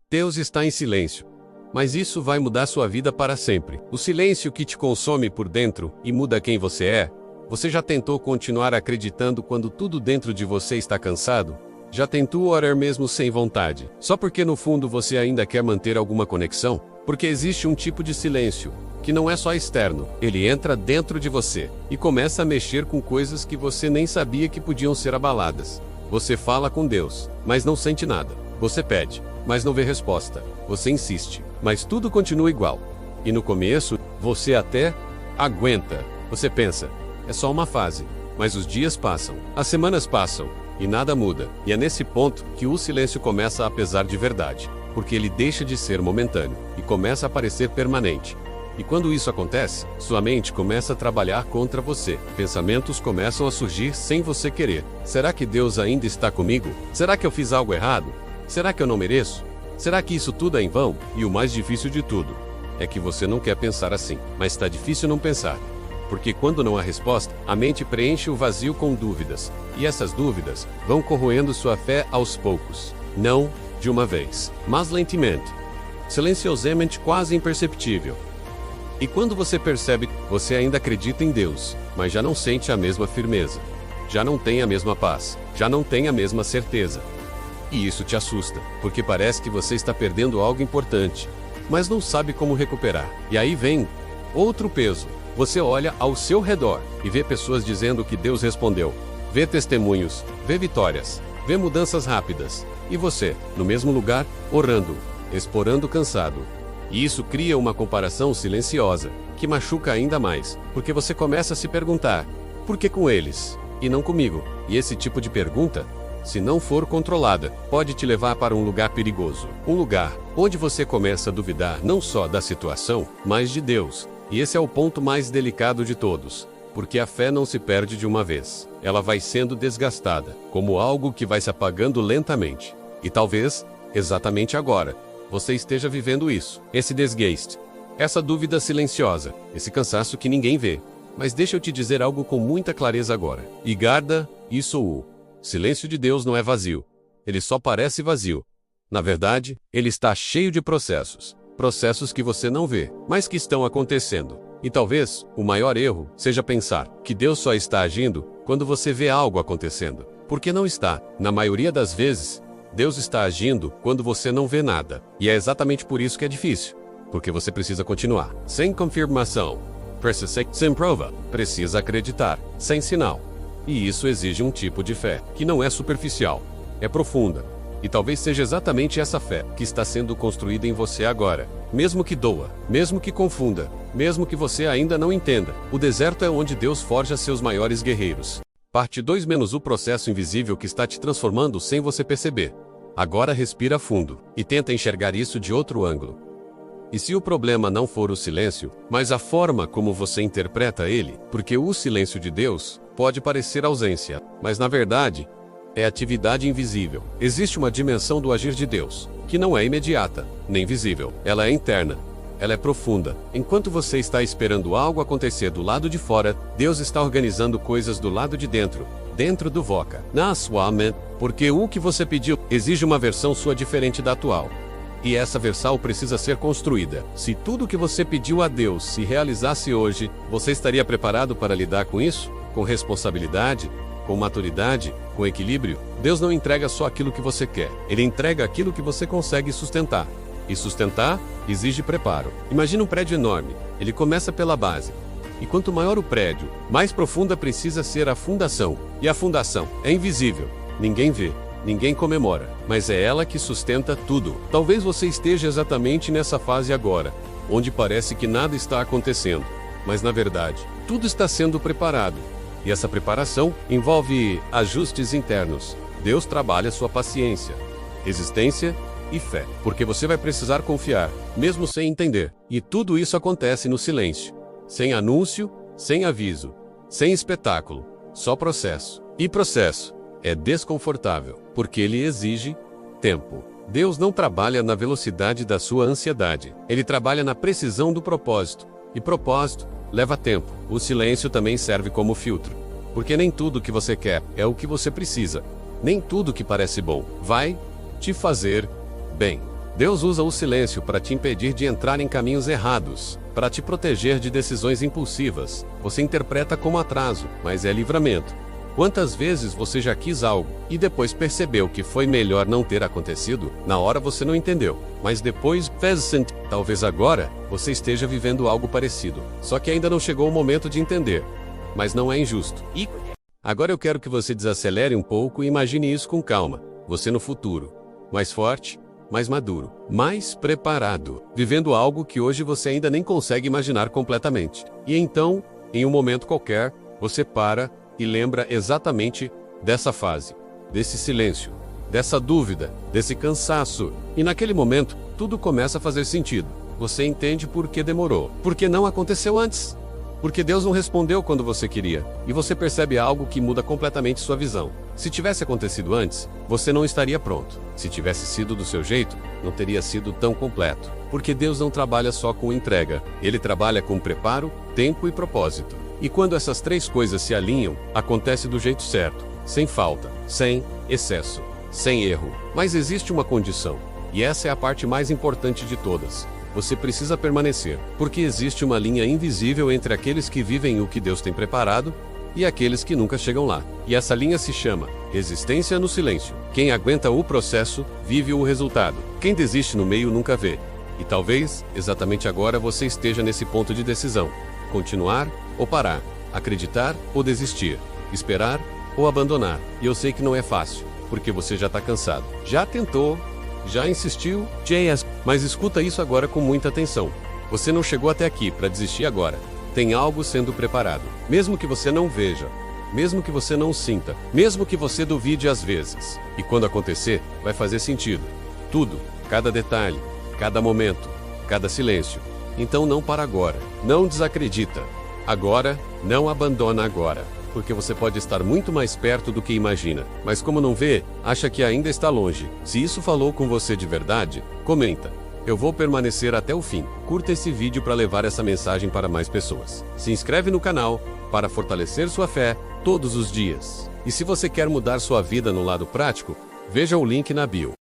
Deus está em silêncio. Mas isso vai mudar sua vida para sempre. O silêncio que te consome por dentro e muda quem você é. Você já tentou continuar acreditando quando tudo dentro de você está cansado? Já tentou orar mesmo sem vontade? Só porque no fundo você ainda quer manter alguma conexão? Porque existe um tipo de silêncio que não é só externo. Ele entra dentro de você e começa a mexer com coisas que você nem sabia que podiam ser abaladas. Você fala com Deus, mas não sente nada. Você pede, mas não vê resposta. Você insiste, mas tudo continua igual. E no começo, você até aguenta. Você pensa, é só uma fase. Mas os dias passam, as semanas passam, e nada muda. E é nesse ponto que o silêncio começa a pesar de verdade. Porque ele deixa de ser momentâneo e começa a parecer permanente. E quando isso acontece, sua mente começa a trabalhar contra você. Pensamentos começam a surgir sem você querer. Será que Deus ainda está comigo? Será que eu fiz algo errado? Será que eu não mereço? Será que isso tudo é em vão? E o mais difícil de tudo é que você não quer pensar assim, mas está difícil não pensar. Porque quando não há resposta, a mente preenche o vazio com dúvidas. E essas dúvidas vão corroendo sua fé aos poucos. Não de uma vez, mas lentamente. Silenciosamente, quase imperceptível. E quando você percebe, você ainda acredita em Deus, mas já não sente a mesma firmeza. Já não tem a mesma paz. Já não tem a mesma certeza. E isso te assusta, porque parece que você está perdendo algo importante, mas não sabe como recuperar. E aí vem outro peso. Você olha ao seu redor e vê pessoas dizendo que Deus respondeu. Vê testemunhos, vê vitórias, vê mudanças rápidas. E você, no mesmo lugar, orando, explorando cansado. E isso cria uma comparação silenciosa, que machuca ainda mais, porque você começa a se perguntar, por que com eles, e não comigo? E esse tipo de pergunta, se não for controlada, pode te levar para um lugar perigoso. Um lugar onde você começa a duvidar não só da situação, mas de Deus. E esse é o ponto mais delicado de todos. Porque a fé não se perde de uma vez. Ela vai sendo desgastada, como algo que vai se apagando lentamente. E talvez, exatamente agora, você esteja vivendo isso. Esse desgaste. Essa dúvida silenciosa. Esse cansaço que ninguém vê. Mas deixa eu te dizer algo com muita clareza agora. E guarda isso o silêncio de Deus não é vazio. Ele só parece vazio. Na verdade, ele está cheio de processos. Processos que você não vê, mas que estão acontecendo. E talvez, o maior erro seja pensar que Deus só está agindo quando você vê algo acontecendo. Porque não está. Na maioria das vezes, Deus está agindo quando você não vê nada. E é exatamente por isso que é difícil. Porque você precisa continuar. Sem confirmação. Sem prova. Precisa acreditar. Sem sinal. E isso exige um tipo de fé, que não é superficial, é profunda. E talvez seja exatamente essa fé que está sendo construída em você agora. Mesmo que doa, mesmo que confunda, mesmo que você ainda não entenda, o deserto é onde Deus forja seus maiores guerreiros. Parte 2 - o processo invisível que está te transformando sem você perceber. Agora respira fundo e tenta enxergar isso de outro ângulo. E se o problema não for o silêncio, mas a forma como você interpreta ele, porque o silêncio de Deus pode parecer ausência, mas na verdade, é atividade invisível. Existe uma dimensão do agir de Deus, que não é imediata, nem visível. Ela é interna. Ela é profunda. Enquanto você está esperando algo acontecer do lado de fora, Deus está organizando coisas do lado de dentro, dentro do Voca, na sua mente, porque o que você pediu exige uma versão sua diferente da atual. E essa versão precisa ser construída. Se tudo o que você pediu a Deus se realizasse hoje, você estaria preparado para lidar com isso? Com responsabilidade? Com maturidade? Com equilíbrio? Deus não entrega só aquilo que você quer. Ele entrega aquilo que você consegue sustentar. E sustentar exige preparo. Imagina um prédio enorme. Ele começa pela base. E quanto maior o prédio, mais profunda precisa ser a fundação. E a fundação é invisível. Ninguém vê. Ninguém comemora, mas é ela que sustenta tudo. Talvez você esteja exatamente nessa fase agora, onde parece que nada está acontecendo, mas na verdade, tudo está sendo preparado. E essa preparação envolve ajustes internos. Deus trabalha sua paciência, resistência e fé, porque você vai precisar confiar, mesmo sem entender. E tudo isso acontece no silêncio, sem anúncio, sem aviso, sem espetáculo, só processo. E processo é desconfortável, porque ele exige tempo. Deus não trabalha na velocidade da sua ansiedade. Ele trabalha na precisão do propósito. E propósito leva tempo. O silêncio também serve como filtro. Porque nem tudo que você quer é o que você precisa. Nem tudo que parece bom vai te fazer bem. Deus usa o silêncio para te impedir de entrar em caminhos errados, para te proteger de decisões impulsivas. Você interpreta como atraso, mas é livramento. Quantas vezes você já quis algo e depois percebeu que foi melhor não ter acontecido? Na hora você não entendeu, mas depois fez sentido. Talvez agora você esteja vivendo algo parecido, só que ainda não chegou o momento de entender. Mas não é injusto. E agora eu quero que você desacelere um pouco e imagine isso com calma. Você no futuro, mais forte, mais maduro, mais preparado, vivendo algo que hoje você ainda nem consegue imaginar completamente. E então, em um momento qualquer, você para e lembra exatamente dessa fase, desse silêncio, dessa dúvida, desse cansaço. E naquele momento, tudo começa a fazer sentido. Você entende por que demorou, por que não aconteceu antes, porque Deus não respondeu quando você queria, e você percebe algo que muda completamente sua visão. Se tivesse acontecido antes, você não estaria pronto. Se tivesse sido do seu jeito, não teria sido tão completo. Porque Deus não trabalha só com entrega, Ele trabalha com preparo, tempo e propósito. E quando essas três coisas se alinham, acontece do jeito certo, sem falta, sem excesso, sem erro. Mas existe uma condição, e essa é a parte mais importante de todas. Você precisa permanecer, porque existe uma linha invisível entre aqueles que vivem o que Deus tem preparado e aqueles que nunca chegam lá. E essa linha se chama resistência no silêncio. Quem aguenta o processo, vive o resultado. Quem desiste no meio nunca vê. E talvez, exatamente agora, você esteja nesse ponto de decisão. Continuar ou parar, acreditar ou desistir, esperar ou abandonar. E eu sei que não é fácil, porque você já está cansado. Já tentou, já insistiu, mas escuta isso agora com muita atenção. Você não chegou até aqui para desistir agora. Tem algo sendo preparado. Mesmo que você não veja, mesmo que você não sinta, mesmo que você duvide às vezes. E quando acontecer, vai fazer sentido. Tudo, cada detalhe, cada momento, cada silêncio. Então não para agora. Não desacredita. Agora, não abandona agora. Porque você pode estar muito mais perto do que imagina. Mas como não vê, acha que ainda está longe. Se isso falou com você de verdade, comenta. Eu vou permanecer até o fim. Curta esse vídeo para levar essa mensagem para mais pessoas. Se inscreve no canal para fortalecer sua fé todos os dias. E se você quer mudar sua vida no lado prático, veja o link na bio.